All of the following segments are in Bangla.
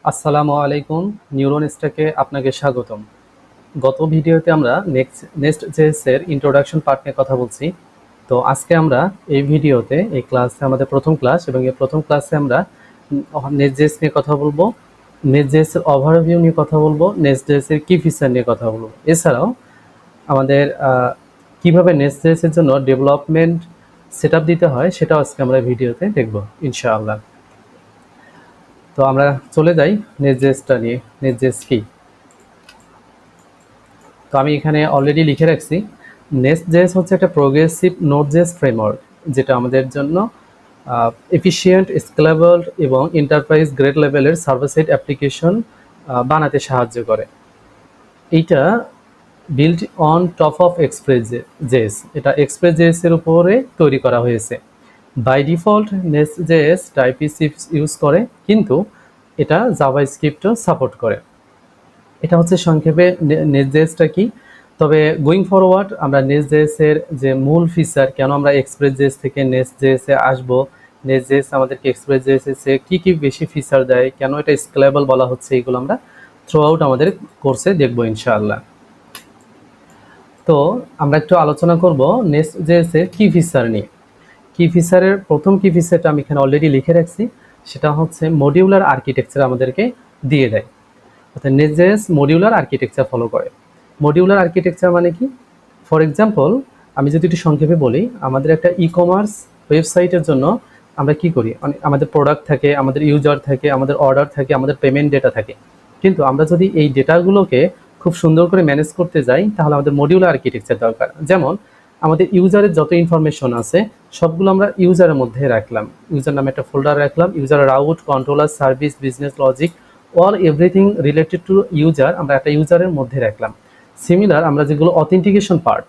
আসসালামু আলাইকুম। নিউরন স্ট্যাকে আপনাকে স্বাগতম। গত ভিডিওতে আমরা নেক্সট.js এর ইন্ট্রোডাকশন পার্ট নিয়ে কথা বলছি। তো আজকে আমরা এই ভিডিওতে এই ক্লাসে আমাদের প্রথম ক্লাস এবং এই প্রথম ক্লাসে আমরা নেক্সট.js নিয়ে কথা বলবো, নেক্সট.js এর ওভারভিউ নিয়ে কথা বলবো, নেক্সট.js এর কি ফিচার নিয়ে কথা বলবো। এছাড়াও আমাদের কিভাবে নেক্সট.js এর জন্য ডেভেলপমেন্ট সেটআপ দিতে হয় সেটাও আজকে আমরা ভিডিওতে দেখব ইনশাআল্লাহ। তো আমরা চলে যাই নেক্সট.js নিয়ে। নেক্সট.js কি? তো আমি এখানে অলরেডি লিখে রাখছি, নেক্সট.js হচ্ছে একটা প্রোগ্রেসিভ নোড.js ফ্রেমওয়ার্ক, যেটা আমাদের জন্য এফিশিয়েন্ট, স্কেলেবল এবং এন্টারপ্রাইজ গ্রেড লেভেলের সার্ভার সাইড অ্যাপ্লিকেশন বানাতে সাহায্য করে। এইটা বিল্ড অন টপ অফ এক্সপ্রেস.js, এটা এক্সপ্রেস.js এর উপরে তৈরি করা হয়েছে। বাই ডিফল্ট নেক্সট.js টাইপস্ক্রিপ্ট ইউজ করে, কিন্তু এটা জাভাস্ক্রিপ্টও সাপোর্ট করে। এটা হচ্ছে সংক্ষেপে নেক্সট.jsটা কি। তবে গোয়িং ফরওয়ার্ড আমরা নেক্সট.js এর যে মূল ফিচার, কেন আমরা এক্সপ্রেস.js থেকে নেক্সট.js এ আসবো, নেক্সট.js আমাদেরকে এক্সপ্রেস.js এর কি কি বেশি ফিচার দেয়, কেন এটা স্কেলেবল বলা হচ্ছে, এগুলো আমরা থ্রু আউট আমাদের কোর্সে দেখবো ইনশাআল্লাহ। তো আমরা একটু আলোচনা করব নেক্সট.js এর কি ফিচার নিয়ে। কি ফিচারের প্রথম কি ফিচারটা আমি এখানে অলরেডি লিখে রাখছি, সেটা হচ্ছে মডিউলার আর্কিটেকচার আমাদেরকে দিয়ে দেয়। অর্থাৎ নেক্সট.js মডিউলার আর্কিটেকচার ফলো করে। মডিউলার আর্কিটেকচার মানে কি? ফর এক্সাম্পল, আমি যদি একটু সংক্ষেপে বলি, আমাদের একটা ই কমার্স ওয়েবসাইটের জন্য আমরা কি করি, আমাদের প্রোডাক্ট থাকে, আমাদের ইউজার থাকে, আমাদের অর্ডার থাকে, আমাদের পেমেন্ট ডেটা থাকে। কিন্তু আমরা যদি এই ডেটাগুলোকে খুব সুন্দর করে ম্যানেজ করতে যাই, তাহলে আমাদের মডিউলার আর্কিটেকচার দরকার। যেমন আমাদের ইউজারের যত ইনফরমেশন আছে সবগুলো আমরা ইউজারের মধ্যে রাখলাম, ইউজার নামে একটা ফোল্ডার রাখলাম, user route, controller, service, business logic, all everything related to user আমরা একটা ইউজারের মধ্যে রাখলাম। সিমিলার আমরা যেগুলো অথেন্টিকেশন পার্ট,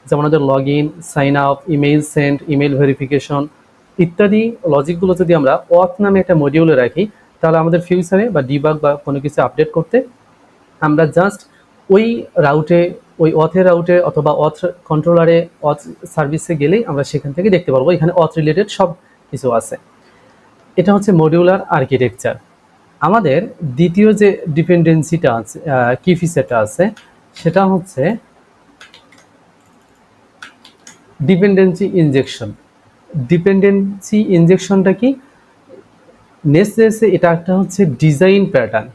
যেমন আমাদের log in, sign up, email send, email verification ইত্যাদি লজিকগুলো যদি আমরা অথ নামে একটা মডিউলে রাখি, তাহলে আমাদের ফিউচারে বা ডিবাগ বা কোনো কিছু আপডেট করতে আমরা জাস্ট ওই রাউটে, ওই অথের রাউটে অথবা অথ কন্ট্রোলারে, অথ সার্ভিসে গেলেই আমরা সেখান থেকে দেখতে পারবো এখানে অথ রিলেটেড সব কিছু আছে। এটা হচ্ছে মডিউলার আর্কিটেকচার। আমাদের দ্বিতীয় যে ডিপেন্ডেন্সিটা আছে, কি ফিচারটা আছে, সেটা হচ্ছে ডিপেন্ডেন্সি ইনজেকশন। ডিপেন্ডেন্সি ইনজেকশনটা কি? নেক্সট.js এটা একটা হচ্ছে ডিজাইন প্যাটার্ন,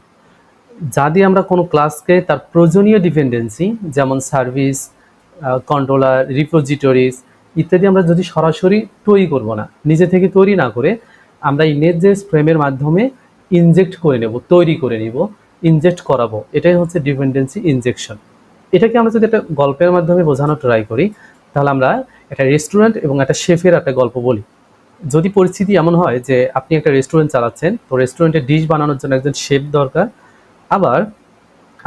যা দিয়ে আমরা কোনো ক্লাসকে তার প্রয়োজনীয় ডিপেন্ডেন্সি, যেমন সার্ভিস, কন্ট্রোলার, রিপোজিটরিজ ইত্যাদি আমরা যদি সরাসরি তৈরি করব না, নিজে থেকে তৈরি না করে আমরা এই নেক্সট.js ফ্রেমের মাধ্যমে ইনজেক্ট করে নেব, তৈরি করে নিব, ইনজেক্ট করাবো। এটাই হচ্ছে ডিপেন্ডেন্সি ইনজেকশন। এটাকে আমরা যদি একটা গল্পের মাধ্যমে বোঝানোর ট্রাই করি, তাহলে আমরা একটা রেস্টুরেন্ট এবং একটা শেফের একটা গল্প বলি। যদি পরিস্থিতি এমন হয় যে আপনি একটা রেস্টুরেন্ট চালাচ্ছেন, তো রেস্টুরেন্টের ডিশ বানানোর জন্য একজন শেফ দরকার, আবার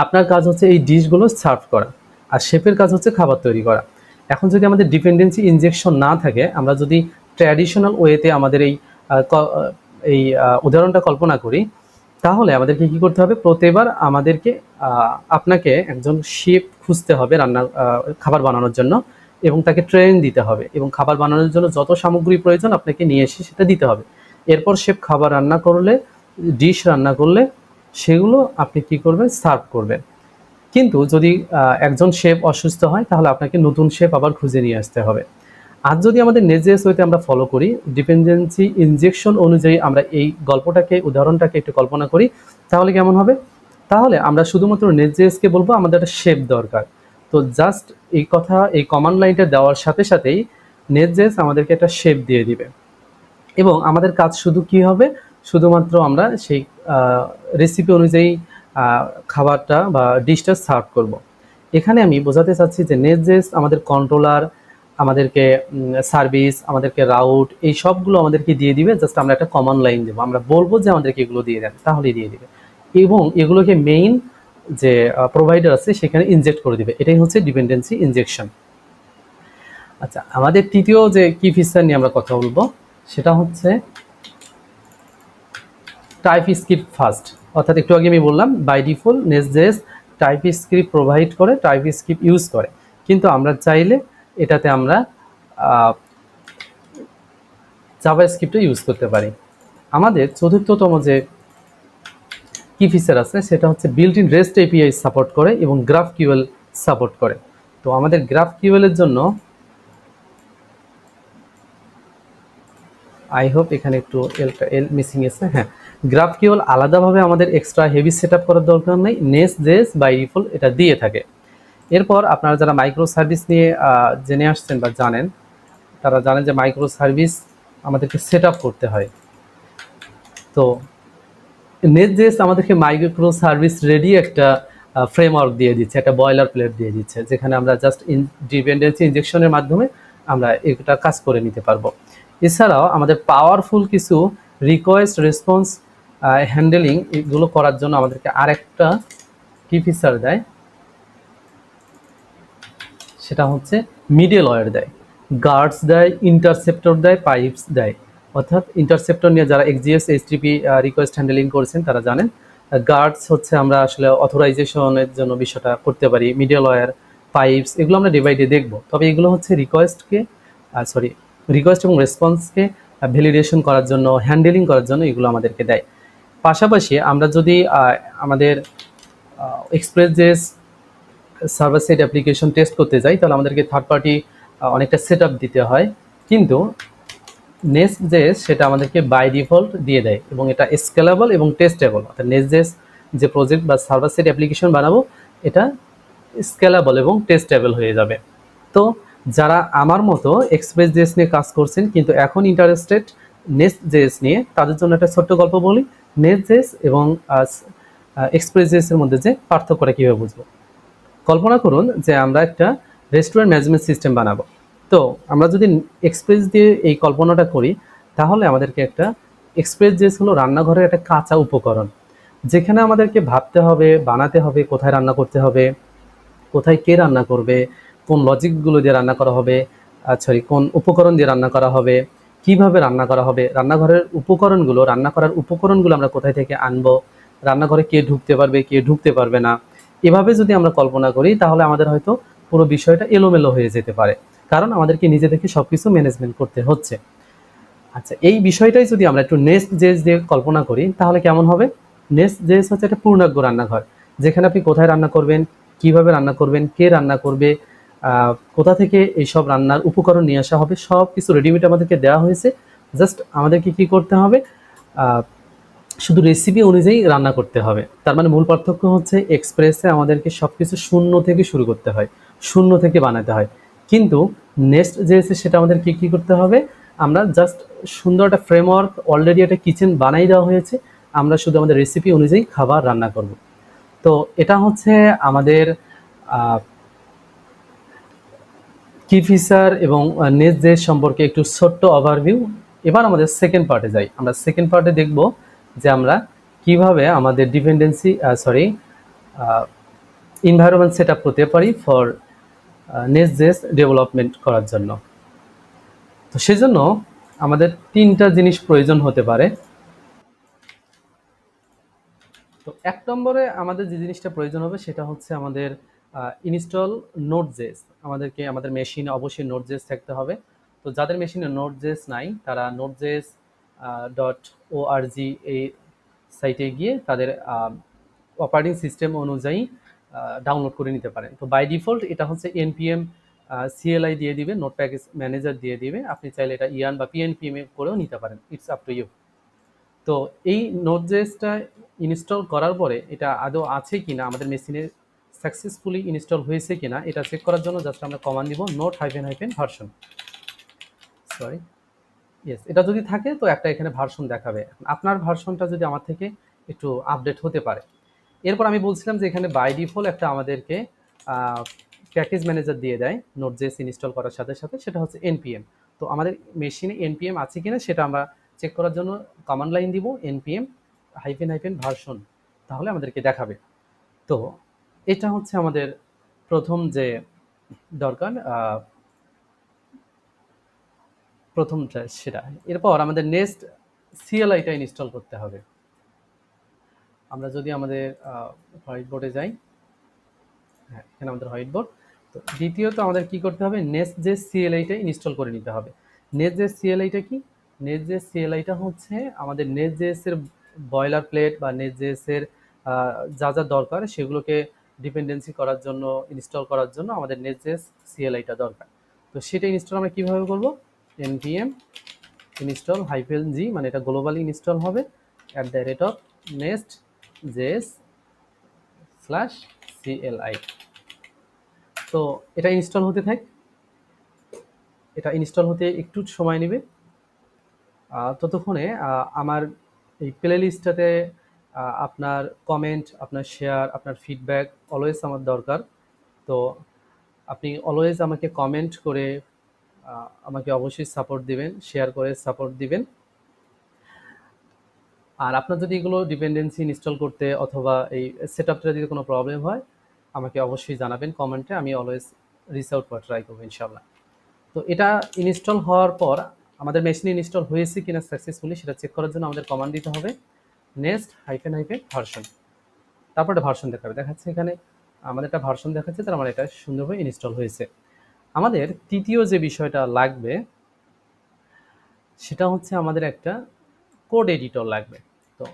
আপনার কাজ হচ্ছে এই ডিশগুলো সার্ভ করা, আর শেফের কাজ হচ্ছে খাবার তৈরি করা। এখন যদি আমাদের ডিপেন্ডেন্সি ইনজেকশন না থাকে, আমরা যদি ট্র্যাডিশনাল ওয়েতে আমাদের এই উদাহরণটা কল্পনা করি, তাহলে আমাদেরকে কী করতে হবে? প্রতিবার আমাদেরকে আপনাকে একজন শেফ খুঁজতে হবে খাবার বানানোর জন্য, এবং তাকে ট্রেনিং দিতে হবে, এবং খাবার বানানোর জন্য যত সামগ্রী প্রয়োজন আপনাকে নিয়ে এসে সেটা দিতে হবে। এরপর শেফ খাবার রান্না করলে, ডিশ রান্না করলে, সেগুলো আপনি কি করবেন? সার্ভ করবেন। কিন্তু যদি একজন শেফ অসুস্থ হয়, তাহলে আপনাকে নতুন শেফ আবার খুঁজে নিয়ে আসতে হবে। আর যদি আমাদের নেক্সট.js ওয়েতে আমরা ফলো করি, ডিপেন্ডেন্সি ইনজেকশন অনুযায়ী আমরা এই গল্পটাকে, উদাহরণটাকে একটু কল্পনা করি, তাহলে কেমন হবে? তাহলে আমরা শুধুমাত্র নেক্সট.js-কে বলবো আমাদের একটা শেফ দরকার। তো জাস্ট এই কথা, এই কমান্ড লাইনটা দেওয়ার সাথে সাথেই নেক্সট.js আমাদেরকে একটা শেফ দিয়ে দিবে, এবং আমাদের কাজ শুধু কি হবে? শুধুমাত্র আমরা সেই রেসিপি অনুযায়ী খাবারটা বা ডিশটা সার্ভ করব। এখানে আমি বোঝাতে চাচ্ছি যে নেক্সট.js আমাদের কন্ট্রোলার, আমাদেরকে সার্ভিস, আমাদেরকে রাউট, এই সবগুলো আমাদেরকে দিয়ে দিবে। জাস্ট আমরা একটা কমন লাইন দেবো, আমরা বলবো যে আমাদেরকে এগুলো দিয়ে দেন, তাহলেই দিয়ে দিবে, এবং এগুলোকে মেইন যে প্রোভাইডার আছে সেখানে ইনজেক্ট করে দিবে। এটাই হচ্ছে ডিপেন্ডেন্সি ইনজেকশন। আচ্ছা, আমাদের তৃতীয় যে কি ফিচার নিয়ে আমরা কথা বলবো, সেটা হচ্ছে টাইপস্ক্রিপ্ট ফার্স্ট। অর্থাৎ একটু আগে আমি বললাম বাই ডিফল্ট নেক্সট.js টাইপস্ক্রিপ্ট প্রোভাইড করে, টাইপস্ক্রিপ্ট ইউজ করে, কিন্তু আমরা চাইলে এটাতে আমরা জাভাস্ক্রিপ্টও ইউজ করতে পারি। আমাদের চতুর্থতম যে কি ফিচার আছে সেটা হচ্ছে built in rest API support করে এবং গ্রাফকিউএল সাপোর্ট করে। তো আমাদের গ্রাফকিউএল এর জন্য আই হোপ এখানে একটু এল মিসিং আছে। হ্যাঁ, গ্রাফকিউএল আলাদাভাবে আমাদের এক্সট্রা হেভি সেট আপ করার দরকার নেই, নেস্ট.জেএস বাই ডিফল্ট এটা দিয়ে থাকে। এরপর আপনারা যারা মাইক্রো সার্ভিস নিয়ে জেনে আসছেন বা জানেন, তারা জানেন যে মাইক্রো সার্ভিস আমাদেরকে সেট আপ করতে হয়। তো নেস্ট.জেএস আমাদেরকে মাইক্রো সার্ভিস রেডি একটা ফ্রেমওয়ার্ক দিয়ে দিচ্ছে, একটা বয়লার প্লেট দিয়ে দিচ্ছে, যেখানে আমরা জাস্ট ডিপেন্ডেন্সি ইনজেকশনের মাধ্যমে আমরা এটা কাজ করে নিতে পারবো। এছাড়াও আমাদের পাওয়ারফুল কিছু রিকোয়েস্ট রেসপন্স হ্যান্ডেলিং এগুলো করার জন্য আমাদেরকে আরেকটা কি ফিচার দেয়, সেটা হচ্ছে মিডল ওয়্যার দেয়, গার্ডস দেয়, ইন্টারসেপ্টর দেয়, পাইপস দেয়। অর্থাৎ ইন্টারসেপ্টর নিয়ে যারা এক্সজিএস এইচটিপি রিকোয়েস্ট হ্যান্ডেলিং করেছেন তারা জানেন। গার্ডস হচ্ছে আমরা আসলে অথরাইজেশনের জন্য বিষয়টা করতে পারি, মিডল ওয়্যার, পাইপস এগুলো আমরা ডিভাইডে দেখব। তবে এগুলো হচ্ছে রিকোয়েস্ট এবং রেসপন্সকে ভ্যালিডেশন করার জন্য, হ্যান্ডেলিং করার জন্য এগুলো আমাদেরকে দেয়। পাশাপাশি আমরা যদি আমাদের এক্সপ্রেস.জেএস সার্ভার সাইড অ্যাপ্লিকেশন টেস্ট করতে যাই, তাহলে আমাদেরকে থার্ড পার্টি অনেকটা সেট আপ দিতে হয়, কিন্তু নেস্ট.জেএস সেটা আমাদেরকে বাই ডিফল্ট দিয়ে দেয় এবং এটা স্কেলেবল এবং টেস্টেবল। অর্থাৎ নেস্ট.জেএস যে প্রজেক্ট বা সার্ভার সাইড অ্যাপ্লিকেশন বানাবো এটা স্কেলেবল এবং টেস্টেবল হয়ে যাবে। তো যারা আমার মতো এক্সপ্রেস.জেএস নিয়ে কাজ করছেন কিন্তু এখন ইন্টারেস্টেড নেস্ট.জেএস নিয়ে, তাদের জন্য একটা ছোট্ট গল্প বলি। নেস্ট.জেএস এবং এক্সপ্রেস.জেএস এর মধ্যে যে পার্থক্যটা কীভাবে বুঝবো। কল্পনা করুন যে আমরা একটা রেস্টুরেন্ট ম্যানেজমেন্ট সিস্টেম বানাবো। তো আমরা যদি এক্সপ্রেস দিয়ে এই কল্পনাটা করি, তাহলে আমাদেরকে একটা এক্সপ্রেস.জেএস হলো রান্নাঘরের একটা কাঁচা উপকরণ, যেখানে আমাদেরকে ভাবতে হবে, বানাতে হবে, কোথায় রান্না করতে হবে, কোথায় কে রান্না করবে, কোন লজিকগুলো দিয়ে রান্না করা হবে, কোন উপকরণ দিয়ে রান্না করা হবে, কিভাবে রান্না করা হবে, রান্নাঘরের উপকরণগুলো, রান্না করার উপকরণগুলো আমরা কোথায় থেকে আনবো, রান্নাঘরে কে ঢুকতে পারবে, কে ঢুকতে পারবে না। এভাবে যদি আমরা কল্পনা করি তাহলে আমাদের হয়তো পুরো বিষয়টা এলোমেলো হয়ে যেতে পারে, কারণ আমাদেরকে নিজে থেকে সব কিছু ম্যানেজমেন্ট করতে হচ্ছে। আচ্ছা, এই বিষয়টাই যদি আমরা একটু নেস্ট.জেএস দিয়ে কল্পনা করি তাহলে কেমন হবে। নেস্ট.জেএস হচ্ছে একটা পূর্ণাঙ্গ রান্নাঘর, যেখানে আপনি কোথায় রান্না করবেন, কিভাবে রান্না করবেন, কে রান্না করবে, কোথা থেকে এইসব রান্নার উপকরণ নিয়ে আসা হবে, সব কিছু রেডিমেড আমাদেরকে দেওয়া হয়েছে। জাস্ট আমাদেরকে কি করতে হবে, শুধু রেসিপি অনুযায়ী রান্না করতে হবে। তার মানে মূল পার্থক্য হচ্ছে এক্সপ্রেসে আমাদেরকে সব কিছু শূন্য থেকে শুরু করতে হয়, শূন্য থেকে বানাতে হয়, কিন্তু নেস্ট.জেএসে সেটা আমাদের কি করতে হবে, আমরা জাস্ট সুন্দর একটা ফ্রেমওয়ার্ক, অলরেডি একটা কিচেন বানাই দেওয়া হয়েছে, আমরা শুধু আমাদের রেসিপি অনুযায়ী খাবার রান্না করব। তো এটা হচ্ছে আমাদের কি ফিচার এবং নেস্ট.জেএস সম্পর্কে একটু ছোট্ট ওভারভিউ। এবার আমাদের সেকেন্ড পার্টে যাই। আমরা সেকেন্ড পার্টে দেখব যে আমরা কিভাবে আমাদের ডিপেন্ডেন্সি এনভায়রনমেন্ট সেট আপ করতে পারি ফর নেস্ট.জেএস ডেভেলপমেন্ট করার জন্য। তো সেজন্য আমাদের তিনটা জিনিস প্রয়োজন হতে পারে। তো এক নম্বরে আমাদের যে জিনিসটা প্রয়োজন হবে সেটা হচ্ছে আমাদের ইনস্টল নোড.জেএস। আমাদের মেশিনে অবশ্যই নোড.জেএস থাকতে হবে। তো যাদের মেশিনে নোড.জেএস নাই তারা নোড.জেএস.org এই সাইটে গিয়ে তাদের অপারেটিং সিস্টেম অনুযায়ী ডাউনলোড করে নিতে পারেন। তো বাই ডিফল্ট এটা হচ্ছে npm CLI দিয়ে দিবে, নোট প্যাকেজ ম্যানেজার দিয়ে দিবে। আপনি চাইলে এটা ইয়ার্ন বা PNPM করেও নিতে পারেন, ইটস আপ টু ইউ। তো এই নোড.জেএসটা ইনস্টল করার পরে এটা আদৌ আছে কিনা, আমাদের মেশিনে সাকসেসফুলি ইনস্টল হয়েছে কিনা এটা চেক করার জন্য জাস্ট আমরা কমান্ড দিব নোট ভার্সন। ইয়েস, এটা যদি থাকে তো একটা এখানে ভার্সন দেখাবে। আপনার ভার্সনটা যদি আমার থেকে একটু আপডেট হতে পারে। এরপর আমি বলছিলাম যে এখানে বাই ডিফল্ট একটা আমাদেরকে প্যাকেজ ম্যানেজার দিয়ে দেয় নোড.জেএস ইনস্টল করার সাথে সাথে, সেটা হচ্ছে npm। তো আমাদের মেশিনে npm আছে কিনা সেটা আমরা চেক করার জন্য কমান্ড লাইন দিব npm ভার্সন, তাহলে আমাদেরকে দেখাবে। তো এটা হচ্ছে আমাদের প্রথম যে দরকার, প্রথমটা সেটা। এরপর আমাদের নেক্সট CLI-টা ইনস্টল করতে হবে। আমরা যদি আমাদের হোয়াইট বোর্ডে যাই, হ্যাঁ এখানে আমাদের হোয়াইট বোর্ড। তো দ্বিতীয়ত আমাদের কি করতে হবে, নেস্ট.জেএস CLI-টা ইনস্টল করে নিতে হবে। নেস্ট.জেএস CLI-টা কি? নেস্ট.জেএস CLI-টা হচ্ছে আমাদের নেস্ট.জেএস এর বয়লার প্লেট বা নেস্ট.জেএস এর যা যা দরকার সেগুলোকে ডিপেন্ডেন্সি করার জন্য, ইনস্টল করার জন্য আমাদের নেস্টজেস সিএলআইটা দরকার। তো সেটা ইনস্টল আমরা কীভাবে করব? npm ইনস্টল হাইফেন জি, মানে এটা গ্লোবালি ইনস্টল হবে @nest.js/cli। তো এটা ইনস্টল হতে থাক, এটা ইনস্টল হতে একটু সময় নেবে। ততক্ষণে আমার এই প্লে লিস্টটাতে আপনার কমেন্ট, আপনার শেয়ার, আপনার ফিডব্যাক অলওয়েজ আমার দরকার। তো আপনি অলওয়েজ আমাকে কমেন্ট করে আমাকে অবশ্যই সাপোর্ট দিবেন, শেয়ার করে সাপোর্ট দিবেন। আর আপনার যদি এগুলো ডিপেন্ডেন্সি ইনস্টল করতে অথবা এই সেটআপটা যদি কোনো প্রবলেম হয়, আমাকে অবশ্যই জানাবেন কমেন্টে, আমি অলওয়েজ রিচ আউট করার ট্রাই করবো ইনশাল্লাহ। তো এটা ইনস্টল হওয়ার পর আমাদের মেশিনে ইনস্টল হয়েছে কিনা সাকসেসফুলি সেটা চেক করার জন্য আমাদের কমান্ড দিতে হবে নেক্সট হাইফেন হাইফেন ভার্সন। তারপর একটা ভার্সন দেখাবে, দেখাচ্ছে এখানে আমাদের একটা ভার্সন দেখাচ্ছে, তার মানে এটা সুন্দরভাবে ইনস্টল হয়েছে। আমাদের তৃতীয় যে বিষয়টা লাগবে সেটা হচ্ছে আমাদের একটা কোড এডিটর লাগবে। তো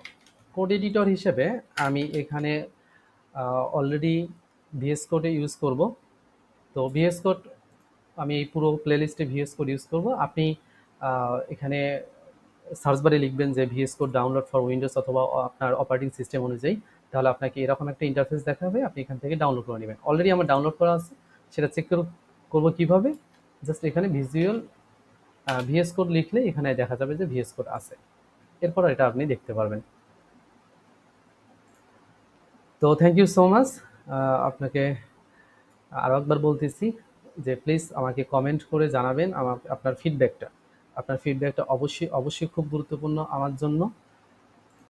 কোড এডিটর হিসেবে আমি এখানে অলরেডি ভিএস কোডে ইউজ করব। তো ভিএস কোড আমি এই পুরো প্লেলিস্টে ভিএস কোড ইউজ করব। আপনি এখানে সার্চ বারে লিখবেন যে VS code download for Windows অথবা আপনার অপারেটিং সিস্টেম অনুযায়ী, তাহলে আপনাকে এরকম একটা ইন্টারফেস দেখাবে, আপনি এখান থেকে ডাউনলোড করে নেবেন। অলরেডি আমার ডাউনলোড করা আছে, সেটা চেক করবো কীভাবে? জাস্ট এখানে ভিজুয়াল ভিএস কোড লিখলে এখানে দেখা যাবে যে ভিএস কোড আছে, এরপর এটা আপনি দেখতে পারবেন। তো থ্যাংক ইউ সো মাচ। আপনাকে আরও একবার বলতেছি যে প্লিজ আমাকে কমেন্ট করে জানাবেন আমার আপনার ফিডব্যাকটা। আপনার ফিডব্যাকটা অবশ্যই অবশ্যই খুব গুরুত্বপূর্ণ আমার জন্য।